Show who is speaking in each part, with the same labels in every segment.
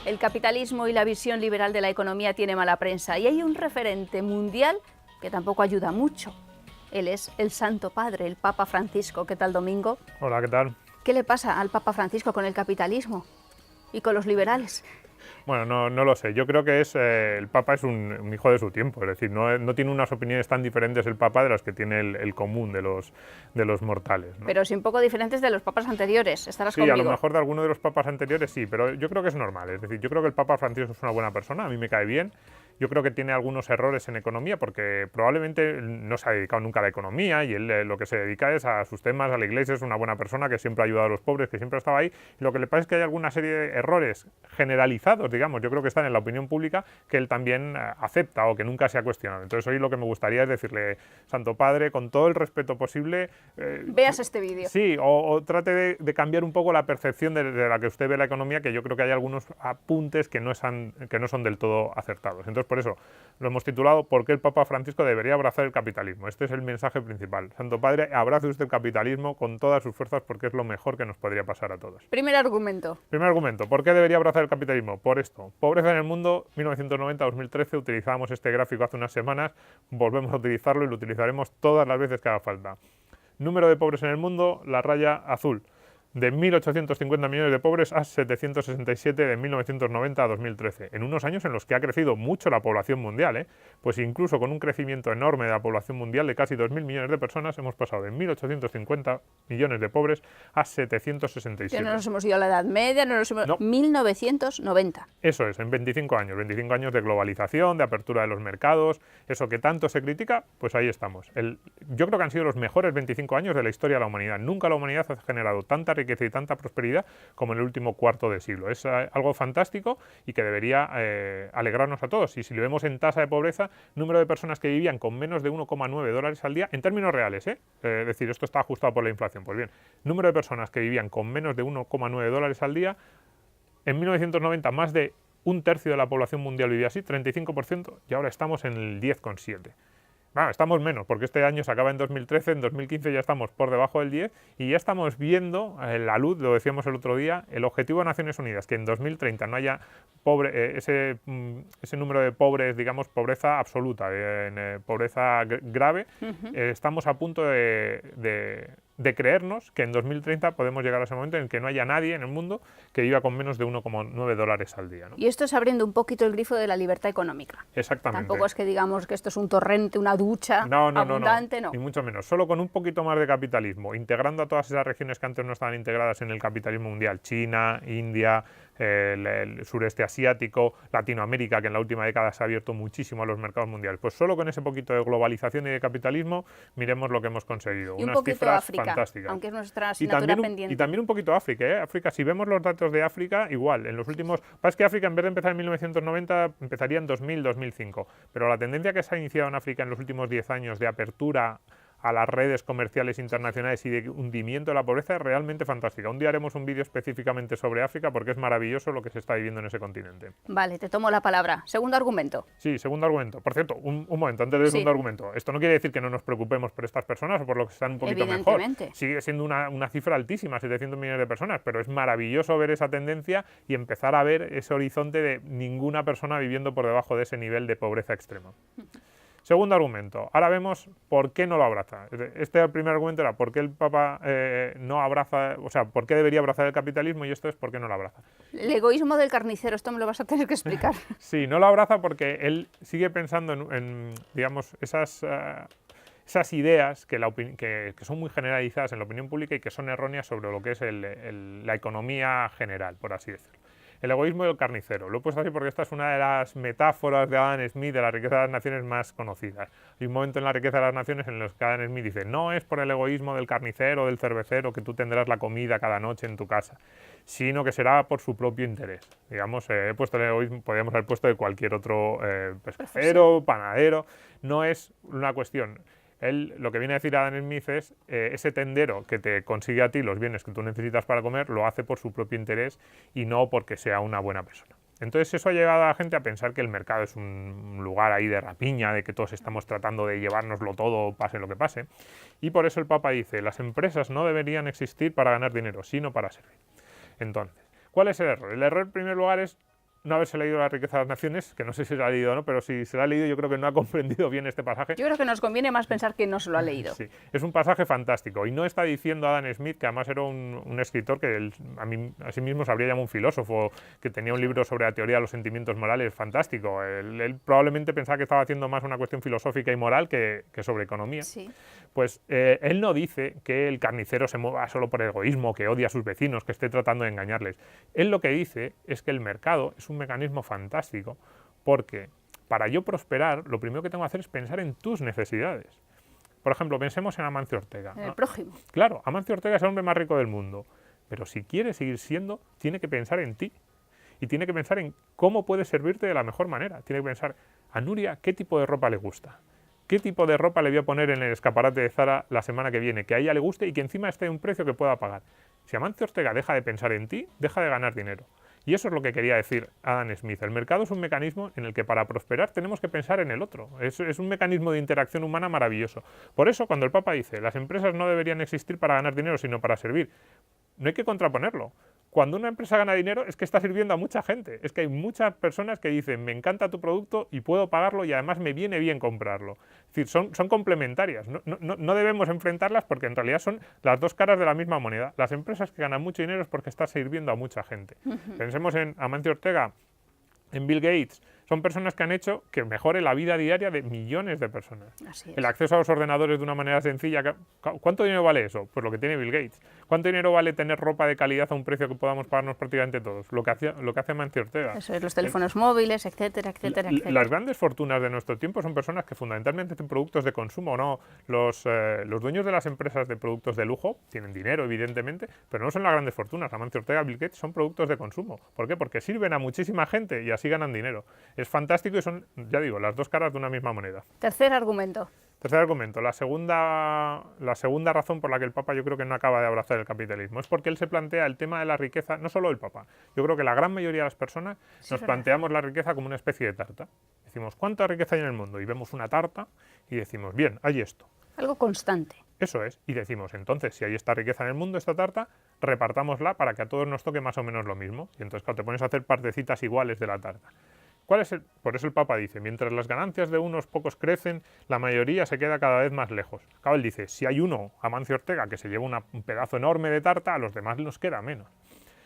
Speaker 1: El capitalismo y la visión liberal de la economía tiene mala prensa y hay un referente mundial que tampoco ayuda mucho. Él es el Santo Padre, el Papa Francisco. ¿Qué tal, Domingo?
Speaker 2: Hola, ¿qué tal?
Speaker 1: ¿Qué le pasa al Papa Francisco con el capitalismo y con los liberales?
Speaker 2: Bueno, no lo sé. Yo creo que el Papa es un hijo de su tiempo. Es decir, no tiene unas opiniones tan diferentes el Papa de las que tiene el común de los mortales, ¿no?
Speaker 1: Pero sí un poco diferentes de los papas anteriores, estarás
Speaker 2: Sí,
Speaker 1: conmigo.
Speaker 2: a lo mejor de alguno de los papas anteriores sí, pero yo creo que es normal. Es decir, yo creo que el Papa Francisco es una buena persona, a mí me cae bien. Yo creo que tiene algunos errores en economía porque probablemente no se ha dedicado nunca a la economía y él lo que se dedica es a sus temas, a la iglesia, es una buena persona que siempre ha ayudado a los pobres, que siempre ha estado ahí. Y lo que le pasa es que hay alguna serie de errores generalizados, digamos, yo creo que están en la opinión pública que él también acepta o que nunca se ha cuestionado. Entonces hoy lo que me gustaría es decirle, Santo Padre, con todo el respeto posible...
Speaker 1: Veas este vídeo.
Speaker 2: Sí, o trate de cambiar un poco la percepción de la que usted ve la economía, que yo creo que hay algunos apuntes que no son del todo acertados. Entonces, por eso lo hemos titulado ¿Por qué el Papa Francisco debería abrazar el capitalismo? Este es el mensaje principal. Santo Padre, abrace usted el capitalismo con todas sus fuerzas porque es lo mejor que nos podría pasar a todos.
Speaker 1: Primer argumento.
Speaker 2: Primer argumento, ¿por qué debería abrazar el capitalismo? Por esto. Pobreza en el mundo, 1990-2013, utilizábamos este gráfico hace unas semanas, volvemos a utilizarlo y lo utilizaremos todas las veces que haga falta. Número de pobres en el mundo, la raya azul. De 1.850 millones de pobres a 767 de 1990 a 2013, en unos años en los que ha crecido mucho la población mundial, pues incluso con un crecimiento enorme de la población mundial de casi 2.000 millones de personas, hemos pasado de 1.850 millones de pobres a 767.
Speaker 1: Que no nos hemos ido a la Edad Media, no nos hemos...
Speaker 2: No.
Speaker 1: 1990.
Speaker 2: Eso es, en 25 años de globalización, de apertura de los mercados, eso que tanto se critica, pues ahí estamos. Yo creo que han sido los mejores 25 años de la historia de la humanidad. Nunca la humanidad ha generado tanta riqueza y tanta prosperidad como en el último cuarto de siglo. Es algo fantástico y que debería alegrarnos a todos. Y si lo vemos en tasa de pobreza, número de personas que vivían con menos de 1,9 dólares al día, en términos reales, es decir, esto está ajustado por la inflación. Pues bien, número de personas que vivían con menos de 1,9 dólares al día, en 1990 más de un tercio de la población mundial vivía así, 35%, y ahora estamos en el 10,7%. Bueno, estamos menos, porque este año se acaba en 2013, en 2015 ya estamos por debajo del 10 y ya estamos viendo la luz, lo decíamos el otro día, el objetivo de Naciones Unidas, que en 2030 no haya ese número de pobres, digamos, pobreza absoluta, pobreza grave. Estamos a punto de creernos que en 2030 podemos llegar a ese momento en que no haya nadie en el mundo que viva con menos de 1,9 dólares al día, ¿no?
Speaker 1: Y esto es abriendo un poquito el grifo de la libertad económica.
Speaker 2: Exactamente.
Speaker 1: Tampoco es que digamos que esto es un torrente, una ducha abundante, no.
Speaker 2: Ni mucho menos. Solo con un poquito más de capitalismo, integrando a todas esas regiones que antes no estaban integradas en el capitalismo mundial, China, India, el sureste asiático, Latinoamérica, que en la última década se ha abierto muchísimo a los mercados mundiales. Pues solo con ese poquito de globalización y de capitalismo, miremos lo que hemos conseguido.
Speaker 1: Y un
Speaker 2: unas
Speaker 1: poquito
Speaker 2: cifras
Speaker 1: África,
Speaker 2: fantásticas.
Speaker 1: aunque es nuestra asignatura pendiente.
Speaker 2: Y también un poquito África, África, si vemos los datos de África, igual, en los últimos... Pasa que África, en vez de empezar en 1990, empezaría en 2000, 2005. Pero la tendencia que se ha iniciado en África en los últimos 10 años de apertura a las redes comerciales internacionales y de hundimiento de la pobreza es realmente fantástica. Un día haremos un vídeo específicamente sobre África porque es maravilloso lo que se está viviendo en ese continente.
Speaker 1: Vale, te tomo la palabra. Segundo argumento.
Speaker 2: Sí, segundo argumento. Por cierto, un momento antes del segundo argumento. Esto no quiere decir que no nos preocupemos por estas personas o por los que están un poquito mejor. Sigue siendo una cifra altísima, 700 millones de personas, pero es maravilloso ver esa tendencia y empezar a ver ese horizonte de ninguna persona viviendo por debajo de ese nivel de pobreza extrema. Segundo argumento, ahora vemos por qué no lo abraza. Este primer argumento era por qué el Papa no abraza, o sea, por qué debería abrazar el capitalismo, y esto es por qué no lo abraza.
Speaker 1: El egoísmo del carnicero, esto me lo vas a tener que explicar.
Speaker 2: Sí, no lo abraza porque él sigue pensando en digamos, esas ideas que son muy generalizadas en la opinión pública y que son erróneas sobre lo que es la economía general, por así decirlo. El egoísmo del carnicero. Lo he puesto así porque esta es una de las metáforas de Adam Smith de la riqueza de las naciones más conocidas. Hay un momento en la riqueza de las naciones en el que Adam Smith dice: no es por el egoísmo del carnicero o del cervecero que tú tendrás la comida cada noche en tu casa, sino que será por su propio interés. Digamos, he puesto el egoísmo, podríamos haber puesto de cualquier otro pescadero, panadero. No es una cuestión. Él lo que viene a decir Adam Smith es ese tendero que te consigue a ti los bienes que tú necesitas para comer, lo hace por su propio interés y no porque sea una buena persona. Entonces eso ha llevado a la gente a pensar que el mercado es un lugar ahí de rapiña, de que todos estamos tratando de llevárnoslo todo, pase lo que pase. Y por eso el Papa dice: las empresas no deberían existir para ganar dinero, sino para servir. Entonces, ¿cuál es el error? El error en primer lugar es no haberse leído La riqueza de las naciones, que no sé si se la ha leído o no, pero si se la ha leído yo creo que no ha comprendido bien este pasaje.
Speaker 1: Yo creo que nos conviene más pensar que no se lo ha leído.
Speaker 2: Sí, es un pasaje fantástico y no está diciendo Adam Smith, que además era un escritor que a sí mismo se habría llamado un filósofo, que tenía un libro sobre la teoría de los sentimientos morales fantástico. Él probablemente pensaba que estaba haciendo más una cuestión filosófica y moral que sobre economía.
Speaker 1: Sí.
Speaker 2: Pues él no dice que el carnicero se mueva solo por egoísmo, que odia a sus vecinos, que esté tratando de engañarles. Él lo que dice es que el mercado es un mecanismo fantástico porque para yo prosperar, lo primero que tengo que hacer es pensar en tus necesidades. Por ejemplo, pensemos en Amancio Ortega.
Speaker 1: En el prójimo.
Speaker 2: Claro, Amancio Ortega es el hombre más rico del mundo, pero si quiere seguir siendo, tiene que pensar en ti. Y tiene que pensar en cómo puede servirte de la mejor manera. Tiene que pensar, a Nuria, ¿qué tipo de ropa le gusta? ¿Qué tipo de ropa le voy a poner en el escaparate de Zara la semana que viene? Que a ella le guste y que encima esté a un precio que pueda pagar. Si Amancio Ortega deja de pensar en ti, deja de ganar dinero. Y eso es lo que quería decir Adam Smith. El mercado es un mecanismo en el que para prosperar tenemos que pensar en el otro. Es un mecanismo de interacción humana maravilloso. Por eso, cuando el Papa dice, las empresas no deberían existir para ganar dinero, sino para servir, no hay que contraponerlo. Cuando una empresa gana dinero es que está sirviendo a mucha gente. Es que hay muchas personas que dicen, me encanta tu producto y puedo pagarlo y además me viene bien comprarlo. Es decir, son complementarias. No debemos enfrentarlas porque en realidad son las dos caras de la misma moneda. Las empresas que ganan mucho dinero es porque están sirviendo a mucha gente. Pensemos en Amancio Ortega, en Bill Gates. Son personas que han hecho que mejore la vida diaria de millones de personas.
Speaker 1: Así es.
Speaker 2: El acceso a los ordenadores de una manera sencilla. ¿Cuánto dinero vale eso? Pues lo que tiene Bill Gates. ¿Cuánto dinero vale tener ropa de calidad a un precio que podamos pagarnos prácticamente todos? Lo que hace Amancio Ortega.
Speaker 1: Eso es, los teléfonos móviles, etcétera, etcétera, etcétera.
Speaker 2: Las grandes fortunas de nuestro tiempo son personas que fundamentalmente hacen productos de consumo. No, los dueños de las empresas de productos de lujo tienen dinero, evidentemente, pero no son las grandes fortunas. Amancio Ortega, Bill Gates son productos de consumo. ¿Por qué? Porque sirven a muchísima gente y así ganan dinero. Es fantástico y son, ya digo, las dos caras de una misma moneda.
Speaker 1: Tercer argumento.
Speaker 2: Tercer argumento, la segunda razón por la que el Papa yo creo que no acaba de abrazar el capitalismo es porque él se plantea el tema de la riqueza, no solo el Papa, yo creo que la gran mayoría de las personas nos planteamos la riqueza como una especie de tarta. Decimos, ¿cuánta riqueza hay en el mundo? Y vemos una tarta y decimos, bien, hay esto.
Speaker 1: Algo constante.
Speaker 2: Eso es, y decimos, entonces, si hay esta riqueza en el mundo, esta tarta, repartámosla para que a todos nos toque más o menos lo mismo. Y entonces, claro, te pones a hacer partecitas iguales de la tarta. Por eso el Papa dice, mientras las ganancias de unos pocos crecen, la mayoría se queda cada vez más lejos. Claro, él dice, si hay uno, Amancio Ortega, que se lleva un pedazo enorme de tarta, a los demás nos queda menos.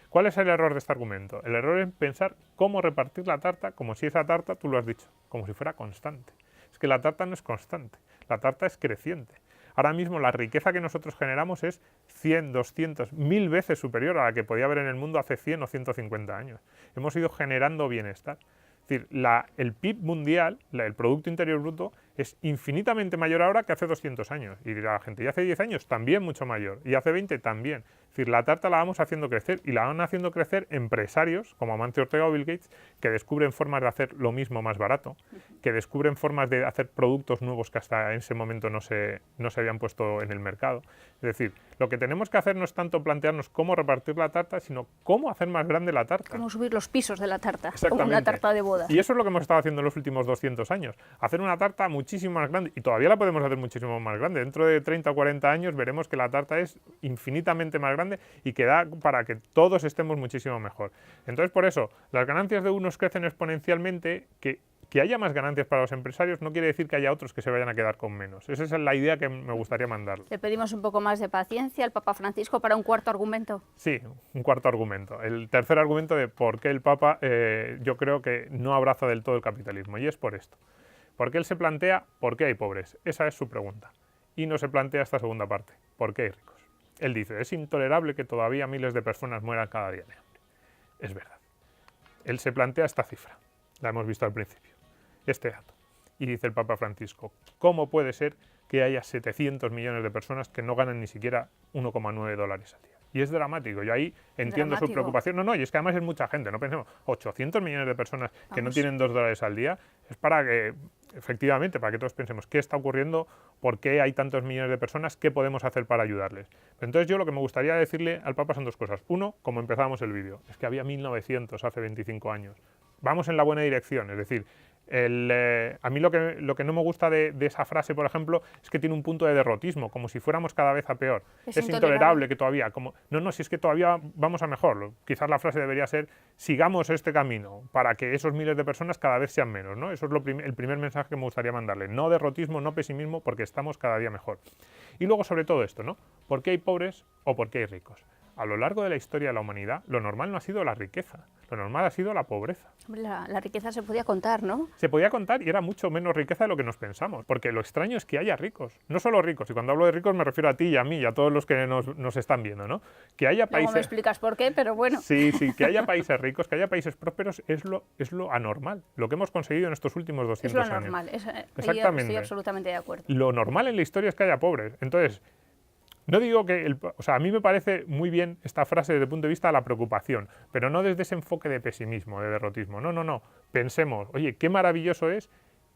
Speaker 2: ¿Cuál es el error de este argumento? El error es pensar cómo repartir la tarta como si esa tarta, tú lo has dicho, como si fuera constante. Es que la tarta no es constante, la tarta es creciente. Ahora mismo la riqueza que nosotros generamos es 100, 200, 1000 veces superior a la que podía haber en el mundo hace 100 o 150 años. Hemos ido generando bienestar. Es decir, el PIB mundial, el Producto Interior Bruto, es infinitamente mayor ahora que hace 200 años. Y dirá la gente, y hace 10 años también mucho mayor, y hace 20 también. Es decir, la tarta la vamos haciendo crecer, y la van haciendo crecer empresarios, como Amancio Ortega o Bill Gates, que descubren formas de hacer lo mismo más barato, que descubren formas de hacer productos nuevos que hasta en ese momento no se habían puesto en el mercado. Es decir, lo que tenemos que hacer no es tanto plantearnos cómo repartir la tarta, sino cómo hacer más grande la tarta.
Speaker 1: Cómo subir los pisos de la tarta, como una tarta de boda.
Speaker 2: Y eso es lo que hemos estado haciendo en los últimos 200 años. Hacer una tarta muchísimo más grande. Y todavía la podemos hacer muchísimo más grande. Dentro de 30 o 40 años veremos que la tarta es infinitamente más grande y que da para que todos estemos muchísimo mejor. Entonces, por eso, las ganancias de unos crecen exponencialmente. Que haya más ganancias para los empresarios no quiere decir que haya otros que se vayan a quedar con menos. Esa es la idea que me gustaría mandar.
Speaker 1: Le pedimos un poco más de paciencia al Papa Francisco para un cuarto argumento.
Speaker 2: Sí, un cuarto argumento. El tercer argumento de por qué el Papa yo creo que no abraza del todo el capitalismo. Y es por esto. Porque él se plantea por qué hay pobres. Esa es su pregunta. Y no se plantea esta segunda parte. ¿Por qué hay ricos? Él dice, es intolerable que todavía miles de personas mueran cada día de hambre. Es verdad. Él se plantea esta cifra. La hemos visto al principio. Este dato. Y dice el Papa Francisco, ¿cómo puede ser que haya 700 millones de personas que no ganan ni siquiera $1,9 al día? Y es dramático. Yo ahí entiendo su preocupación. No, y es que además es mucha gente. No pensemos, 800 millones de personas que no tienen $2 al día. Es para que, efectivamente, para que todos pensemos qué está ocurriendo, por qué hay tantos millones de personas, qué podemos hacer para ayudarles. Pero entonces yo lo que me gustaría decirle al Papa son dos cosas. Uno, como empezábamos el vídeo, es que había 1900 hace 25 años. Vamos en la buena dirección, es decir, A mí lo que no me gusta de esa frase, por ejemplo, es que tiene un punto de derrotismo, como si fuéramos cada vez a peor. Es intolerable que todavía, no, si es que todavía vamos a mejor. Quizás la frase debería ser, sigamos este camino para que esos miles de personas cada vez sean menos, ¿no? Eso es el primer mensaje que me gustaría mandarle. No derrotismo, no pesimismo, porque estamos cada día mejor. Y luego, sobre todo esto, ¿no? ¿Por qué hay pobres o por qué hay ricos? A lo largo de la historia de la humanidad, lo normal no ha sido la riqueza, lo normal ha sido la pobreza.
Speaker 1: La riqueza se podía contar, ¿no?
Speaker 2: Se podía contar y era mucho menos riqueza de lo que nos pensamos, porque lo extraño es que haya ricos, no solo ricos, y cuando hablo de ricos me refiero a ti y a mí y a todos los que nos están viendo, ¿no? Que haya países...
Speaker 1: Luego me explicas por qué, pero bueno.
Speaker 2: Sí, que haya países ricos, que haya países prósperos, es lo anormal, lo que hemos conseguido en estos últimos 200 años.
Speaker 1: Es lo normal,
Speaker 2: Exactamente.
Speaker 1: estoy absolutamente de acuerdo.
Speaker 2: Lo normal en la historia es que haya pobres, entonces... No digo que, a mí me parece muy bien esta frase desde el punto de vista de la preocupación, pero no desde ese enfoque de pesimismo, de derrotismo. No. Pensemos, oye, qué maravilloso es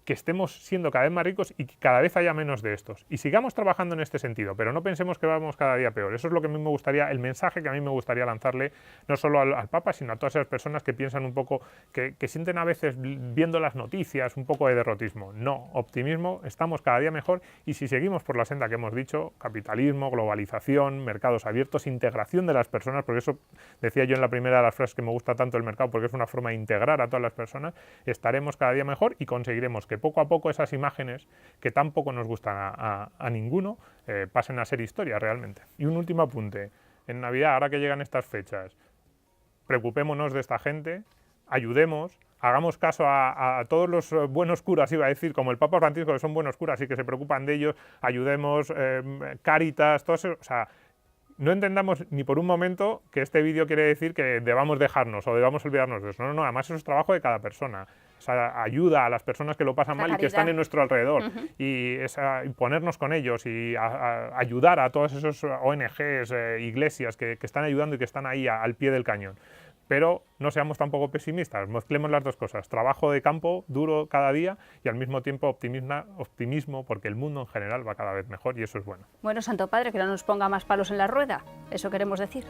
Speaker 2: que estemos siendo cada vez más ricos y que cada vez haya menos de estos. Y sigamos trabajando en este sentido, pero no pensemos que vamos cada día peor. Eso es lo que a mí me gustaría, el mensaje que a mí me gustaría lanzarle, no solo al Papa, sino a todas esas personas que piensan un poco, que sienten a veces, viendo las noticias, un poco de derrotismo. No, optimismo, estamos cada día mejor y si seguimos por la senda que hemos dicho, capitalismo, globalización, mercados abiertos, integración de las personas, porque eso decía yo en la primera de las frases que me gusta tanto el mercado, porque es una forma de integrar a todas las personas, estaremos cada día mejor y conseguiremos que poco a poco esas imágenes que tan poco nos gustan a ninguno pasen a ser historia realmente. Y un último apunte, en Navidad, ahora que llegan estas fechas, preocupémonos de esta gente, ayudemos, hagamos caso a todos los buenos curas, iba a decir, como el Papa Francisco, que son buenos curas y que se preocupan de ellos, ayudemos, Cáritas, todo eso, o sea, no entendamos ni por un momento que este vídeo quiere decir que debamos dejarnos o debamos olvidarnos de eso. No, además eso es trabajo de cada persona. Esa ayuda a las personas que lo pasan mal y que están en nuestro alrededor. Y ponernos con ellos y ayudar a todas esas ONGs, iglesias que están ayudando y que están ahí al pie del cañón. Pero no seamos tampoco pesimistas, mezclemos las dos cosas, trabajo de campo duro cada día y al mismo tiempo optimismo porque el mundo en general va cada vez mejor y eso es bueno.
Speaker 1: Bueno, Santo Padre, que no nos ponga más palos en la rueda, eso queremos decir.